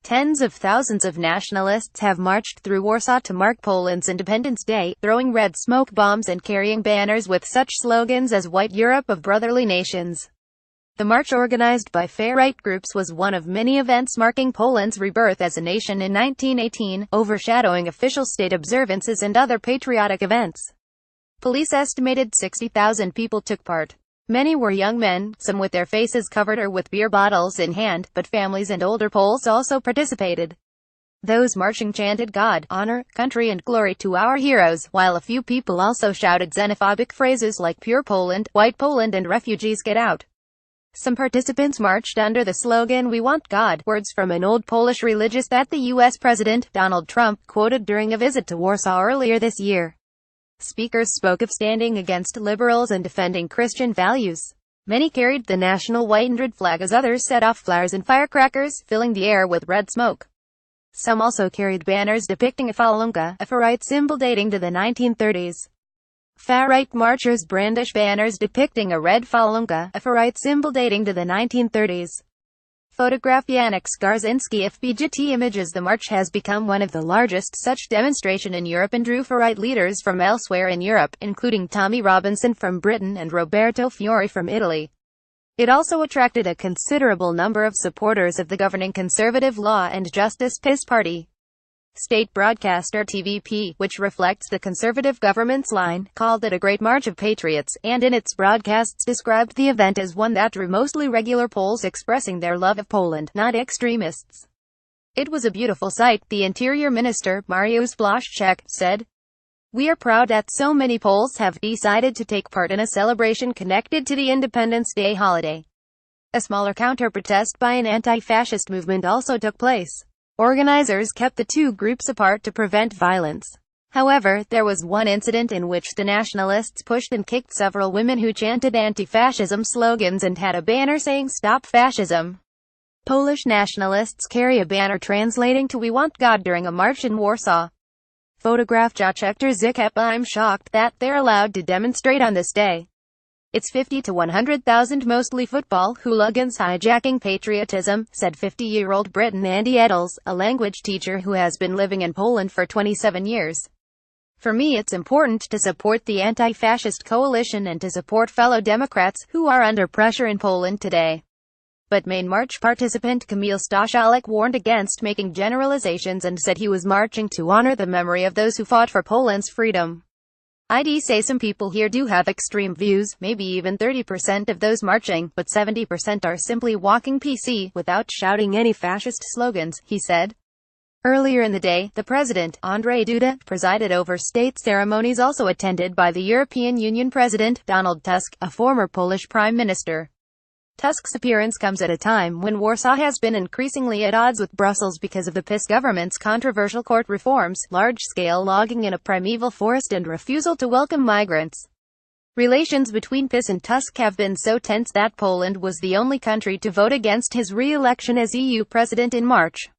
Tens of thousands of nationalists have marched through Warsaw to mark Poland's Independence Day, throwing red smoke bombs and carrying banners with such slogans as "White Europe of Brotherly Nations." The march, organized by farright groups, was one of many events marking Poland's rebirth as a nation in 1918, overshadowing official state observances and other patriotic events. Police estimated 60,000 people took part. Many were young men, some with their faces covered or with beer bottles in hand, but families and older Poles also participated. Those marching chanted "God, honor, country and glory to our heroes," while a few people also shouted xenophobic phrases like "Pure Poland," "White Poland" and "Refugees get out." Some participants marched under the slogan "We want God," words from an old Polish religious that the U.S. President, Donald Trump, quoted during a visit to Warsaw earlier this year. Speakers spoke of standing against liberals and defending Christian values. Many carried the national white and red flag as others set off flares and firecrackers, filling the air with red smoke. Some also carried banners depicting a falunga, a farright symbol dating to the 1930s. Farright marchers brandish banners depicting a red falunga, a farright symbol dating to the 1930s. Photograph Janek Skarzinski FBGT images. The march has become one of the largest such demonstration in Europe and drew farright leaders from elsewhere in Europe, including Tommy Robinson from Britain and Roberto Fiore from Italy. It also attracted a considerable number of supporters of the governing Conservative Law and Justice PiS party. State broadcaster TVP, which reflects the conservative government's line, called it a great march of patriots, and in its broadcasts described the event as one that drew mostly regular Poles expressing their love of Poland, not extremists. "It was a beautiful sight," the Interior Minister, Mariusz Błaszczak, said. "We are proud that so many Poles have decided to take part in a celebration connected to the Independence Day holiday." A smaller counter-protest by an anti-fascist movement also took place. Organizers kept the two groups apart to prevent violence. However, there was one incident in which the nationalists pushed and kicked several women who chanted anti-fascism slogans and had a banner saying "Stop Fascism." Polish nationalists carry a banner translating to "We want God" during a march in Warsaw. Photograph Jacek Zykiep. "I'm shocked that they're allowed to demonstrate on this day. It's 50 to 100,000 mostly football hooligans hijacking patriotism," said 50-year-old Briton Andy Edels, a language teacher who has been living in Poland for 27 years. "For me it's important to support the anti-fascist coalition and to support fellow Democrats, who are under pressure in Poland today." But main march participant Kamil Staszalek warned against making generalizations and said he was marching to honor the memory of those who fought for Poland's freedom. "I'd say some people here do have extreme views, maybe even 30% of those marching, but 70% are simply walking PC, without shouting any fascist slogans," he said. Earlier in the day, the president, Andrzej Duda, presided over state ceremonies also attended by the European Union President, Donald Tusk, a former Polish prime minister. Tusk's appearance comes at a time when Warsaw has been increasingly at odds with Brussels because of the PiS government's controversial court reforms, large-scale logging in a primeval forest and refusal to welcome migrants. Relations between PiS and Tusk have been so tense that Poland was the only country to vote against his re-election as EU president in March.